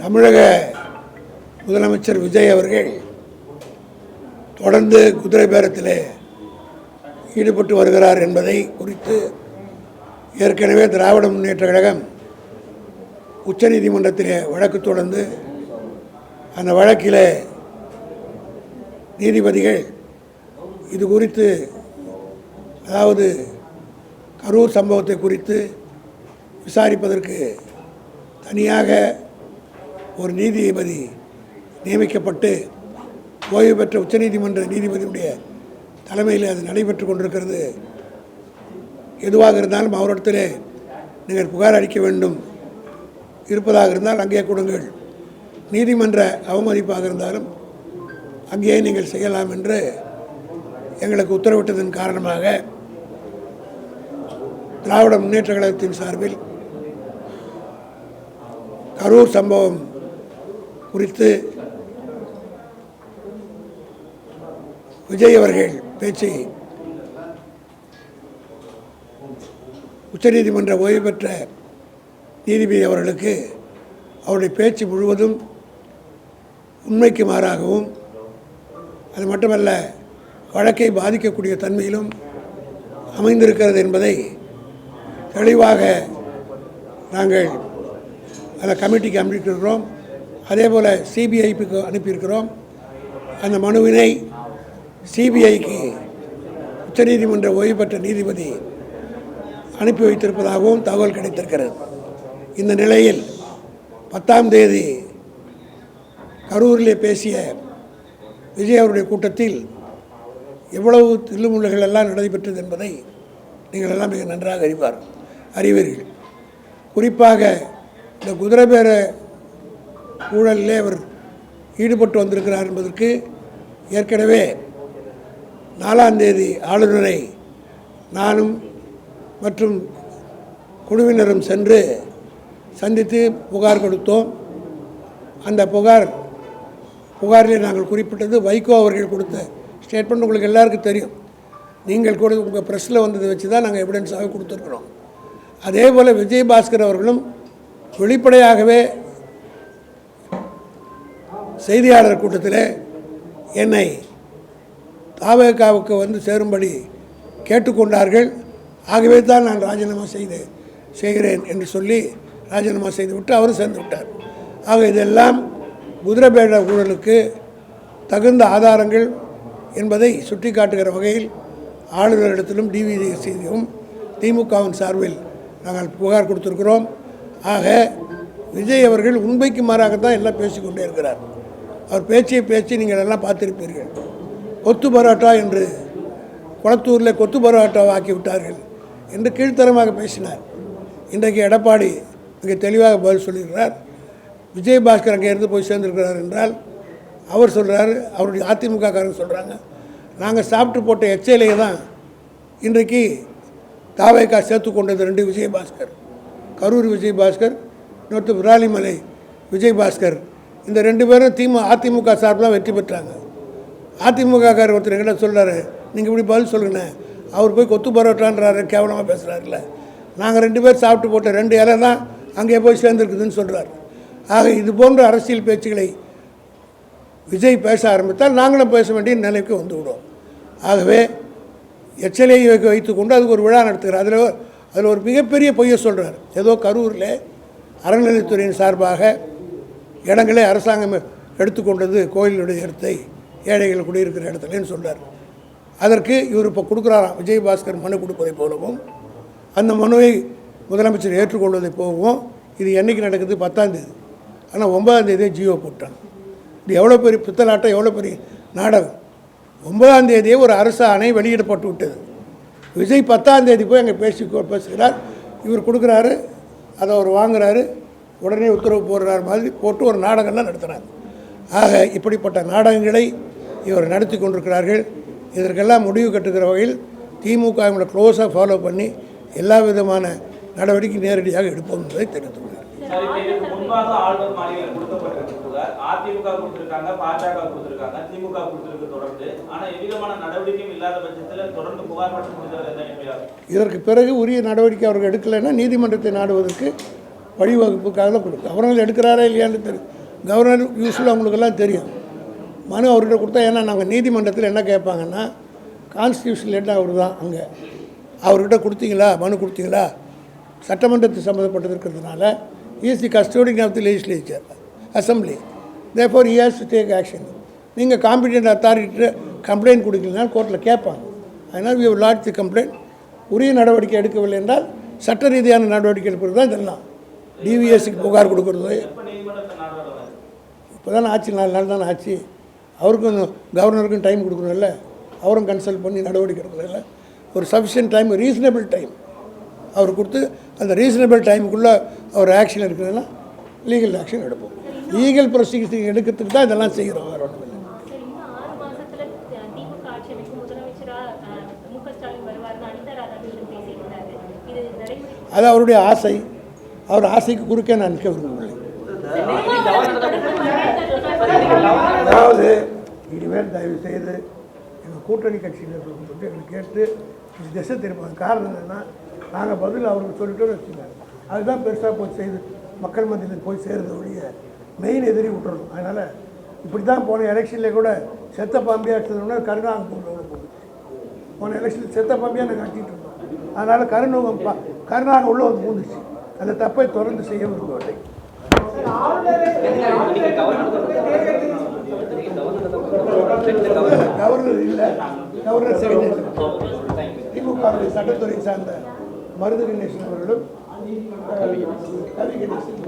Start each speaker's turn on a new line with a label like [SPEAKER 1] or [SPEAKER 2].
[SPEAKER 1] தமிழக முதலமைச்சர் விஜய் அவர்கள் தொடர்ந்து குதிரை பேரத்தில் ஈடுபட்டு வருகிறார் என்பதை குறித்து ஏற்கனவே திராவிட முன்னேற்ற கழகம் உச்சநீதிமன்றத்தில் வழக்கு தொடர்ந்து அந்த வழக்கில் நீதிபதிகள் இது குறித்து, அதாவது கரூர் சம்பவத்தை குறித்து விசாரிப்பதற்கு தனியாக ஒரு நீதிபதி நியமிக்கப்பட்டு ஓய்வு பெற்ற உச்சநீதிமன்ற நீதிபதியுடைய தலைமையில் அது நடைபெற்று கொண்டிருக்கிறது. எதுவாக இருந்தாலும் அவரிடத்தில் நீங்கள் புகார் அளிக்க வேண்டும் இருப்பதாக இருந்தால் அங்கே கொடுங்கள், நீதிமன்ற அவமதிப்பாக இருந்தாலும் அங்கேயே நீங்கள் செய்யலாம் என்று எங்களுக்கு உத்தரவிட்டதன் காரணமாக திராவிட முன்னேற்ற கழகத்தின் சார்பில் கரூர் சம்பவம் குறித்து விஜய் அவர்கள் பேச்சை உச்சநீதிமன்ற ஓய்வு பெற்ற நீதிபதி அவர்களுக்கு அவருடைய பேச்சு முழுவதும் உண்மைக்கு மாறாகவும், அது மட்டுமல்ல வழக்கை பாதிக்கக்கூடிய தன்மையிலும் அமைந்திருக்கிறது என்பதை தெளிவாக நாங்கள் அந்த கமிட்டிக்கு அனுப்பியிருக்கிறோம். அதே போல் சிபிஐக்கு அனுப்பியிருக்கிறோம். அந்த மனுவினை சிபிஐக்கு உச்சநீதிமன்ற ஓய்வு பெற்ற நீதிபதி அனுப்பி வைத்திருப்பதாகவும் தகவல் கிடைத்திருக்கிறது. இந்த நிலையில் 10ஆம் தேதி கரூரிலே பேசிய விஜய் அவருடைய கூட்டத்தில் எவ்வளவு தில்லுமுள்ளுகள் எல்லாம் நடைபெற்றது என்பதை நீங்கள் எல்லாம் மிக நன்றாக அறிவீர்கள். குறிப்பாக இந்த குதிரை பேர ஊழலிலே அவர் ஈடுபட்டு வந்திருக்கிறார் என்பதற்கு ஏற்கனவே 4ஆம் தேதி ஆளுநரை நானும் மற்றும் குழுவினரும் சென்று சந்தித்து புகார் கொடுத்தோம். அந்த புகாரிலே நாங்கள் குறிப்பிட்டது வைகோ அவர்கள் கொடுத்த ஸ்டேட்மெண்ட் உங்களுக்கு எல்லாருக்கும் தெரியும். நீங்கள் கூட உங்கள் ப்ரெஸ்ஸில் வந்ததை வச்சு தான் நாங்கள் எவிடன்ஸாக கொடுத்துருக்குறோம். அதே போல் விஜயபாஸ்கர் அவர்களும் வெளிப்படையாகவே செய்தியாளர் கூட்டத்தில் என்னை தாவேகாவுக்கு வந்து சேரும்படி கேட்டுக்கொண்டார்கள். ஆகவே தான் நான் ராஜினாமா செய்கிறேன் என்று சொல்லி ராஜினாமா செய்துவிட்டு அவரும் சேர்ந்து விட்டார். ஆக இதெல்லாம் குதிரைபேட ஊழலுக்கு தகுந்த ஆதாரங்கள் என்பதை சுட்டி காட்டுகிற வகையில் ஆளுநரிடத்திலும் டிவிசியும் திமுகவின் சார்பில் நாங்கள் புகார் கொடுத்துருக்கிறோம். ஆக விஜய் அவர்கள் உண்மைக்கு மாறாகத்தான் எல்லாம் பேசிக்கொண்டே இருக்கிறார். அவர் பேச்சு நீங்கள் எல்லாம் பார்த்திருப்பீர்கள். கொத்து பரோட்டா என்று குளத்தூரில் கொத்து பரோட்டாவை ஆக்கி விட்டார்கள் என்று கீழ்த்தரமாக பேசினார். இன்றைக்கு எடப்பாடி மிக தெளிவாக பதில் சொல்லியிருக்கிறார். விஜயபாஸ்கர் அங்கே இருந்து போய் சேர்ந்துருக்கிறார் என்றால் அவர் சொல்கிறார், அவருடைய அதிமுககாரங்க சொல்கிறாங்க, நாங்கள் சாப்பிட்டு போட்ட எச்சையிலே தான் இன்றைக்கு தாவேக்கா சேர்த்து கொண்டது 2 விஜயபாஸ்கர், கரூர் விஜயபாஸ்கர், இன்னொருத்த விராலிமலை விஜயபாஸ்கர். இந்த 2 பேரும் அதிமுக சார்பில் வெற்றி பெற்றாங்க. அதிமுககாரர் ஒருத்தர் எங்கிட்ட சொல்கிறாரு, நீங்கள் இப்படி பதில் சொல்லுங்கண்ணே, அவர் போய் கொத்து பரோட்டான்றாரு, கேவலமாக பேசுகிறாருல்ல, நாங்கள் 2 பேர் சாப்பிட்டு போட்ட 2 இலை தான் அங்கே போய் சேர்ந்துருக்குதுன்னு சொல்கிறார். ஆக இது போன்ற அரசியல் பேச்சுக்களை விஜய் பேச ஆரம்பித்தால் நாங்களும் பேச வேண்டிய நிலைக்கு வந்து விடுவோம். ஆகவே எச்சலையை வைத்துக்கொண்டு அதுக்கு ஒரு விழா நடத்துகிறார். அதில் ஒரு மிகப்பெரிய பொய்யை சொல்கிறார். ஏதோ கரூரில் அறநிலையத்துறையின் சார்பாக இடங்களே அரசாங்கம் எடுத்துக்கொண்டது கோயிலுடைய இடத்தை ஏழைகள் குடியிருக்கிற இடத்துலன்னு சொல்கிறார். அதற்கு இவர் இப்போ கொடுக்குறாராம், விஜயபாஸ்கர் மனு கொடுப்பதை போலவும் அந்த மனுவை முதலமைச்சர் ஏற்றுக்கொள்வதை போகவும். இது என்றைக்கு நடக்குது? 10ஆம் தேதி. ஆனால் 9ஆம் தேதியே ஜியோ போட்டான். இது எவ்வளோ பெரிய பித்தலாட்டம், எவ்வளோ பெரிய நாடகம். 9ஆம் தேதியே ஒரு அரசு ஆணை வெளியிடப்பட்டு விட்டது. விஜய் 10ஆம் தேதி போய் அங்கே பேசுகிறார். இவர் கொடுக்குறாரு, அதை அவர் வாங்குறாரு, உடனே உத்தரவு போடுறார் மாதிரி போட்டு ஒரு நாடகம்லாம் நடத்துகிறாங்க. ஆக இப்படிப்பட்ட நாடகங்களை இவர் நடத்தி கொண்டிருக்கிறார்கள். இதற்கெல்லாம் முடிவு கட்டுகிற வகையில் திமுக இவங்களை க்ளோஸாக ஃபாலோ பண்ணி எல்லா விதமான நடவடிக்கை நேரடியாக எடுப்போம் என்பதை தெரிவித்துள்ளார். இதற்கு பிறகு உரிய நடவடிக்கை அவர்கள் எடுக்கலைன்னா நீதிமன்றத்தை நாடுவதற்கு வழிவகுப்புக்காக தான் கொடுக்கும். அவர்கள் எடுக்கிறாரா இல்லையான்னு தெரியும். கவர்னர் யூஸ்வலாக அவங்களுக்கெல்லாம் தெரியும். மனு அவர்கிட்ட கொடுத்தா, ஏன்னா நாங்கள் நீதிமன்றத்தில் என்ன கேட்பாங்கன்னா, கான்ஸ்டியூஷன் என்ன அவர் தான் அங்கே அவர்கிட்ட கொடுத்தீங்களா, மனு கொடுத்தீங்களா, சட்டமன்றத்துக்கு சம்மந்தப்பட்டது இருக்கிறதுனால is the custodian of the legislature assembly, therefore he has to take action. நீங்கள் காம்பிடென்ட் அத்தாரிட்டி கம்ப்ளைண்ட் கொடுக்கலன்னா கோர்ட்டில் கேட்பாங்க. அதனால் we have lodge the complaint. உரிய நடவடிக்கை எடுக்கவில்லை என்றால் சட்ட ரீதியான நடவடிக்கை எடுக்கிறது தான் இதெல்லாம். டிவிஎஸ்க்கு புகார் கொடுக்குறது இப்போ தான் ஆச்சு, 4 நாள் தானே ஆச்சு. அவருக்கும் கவர்னருக்கும் டைம் கொடுக்கணும்ல, அவரும் கன்சல்ட் பண்ணி நடவடிக்கை எடுக்கிறதில்ல. ஒரு சஃபிஷியன்ட் டைம், ரீசனபிள் டைம் அவர் கொடுத்து அந்த ரீசனபிள் டைமுக்குள்ளே அவர் ஆக்ஷன் எடுக்கிறதுனா லீகல் ஆக்ஷன் எடுப்போம். லீகல் ப்ரொசீஜர் எடுக்கிறதுக்கு தான் இதெல்லாம் செய்கிறோம். வேறு ஒன்றும் இல்லை. அது அவருடைய ஆசை. அவர் ஆசைக்கு குறுக்கே நான் நிற்க விரும்பவில்லை. அதாவது இனிமேல் தயவு செய்து எங்கள் கூட்டணி கட்சியில் சொல்லிட்டு எங்களுக்கு கேட்டு திசை திருப்பாங்க. காரணம் என்னென்னா, நாங்கள் பதில் அவருக்கு சொல்லிட்டோன்னு வச்சுக்கோங்க, அதுதான் பெருசாக போய் செய்து மக்கள் மத்தியில் போய் சேருது ஒழிய மெயின் எதிரி விட்டுறணும். அதனால் இப்படி தான் போன எலெக்ஷனில் கூட செத்த பாம்பியாக எடுத்ததுன்னா கருணாகூரில் போகுது. போன எலெக்ஷனில் செத்த பாம்பியாக நாங்கள் கட்டிகிட்டு இருந்தோம். அதனால் கருணாகம் உள்ள வந்து பூந்துச்சு. அந்த தப்பை தொடர்ந்து செய்ய விரும்பவில்லை. கவர்னர் இல்லை, கவர்னர் செக்ரட்டரி திமுக சட்டத்துறை சார்ந்த மருது கணேசன் அவர்களும் கவி கணேசன்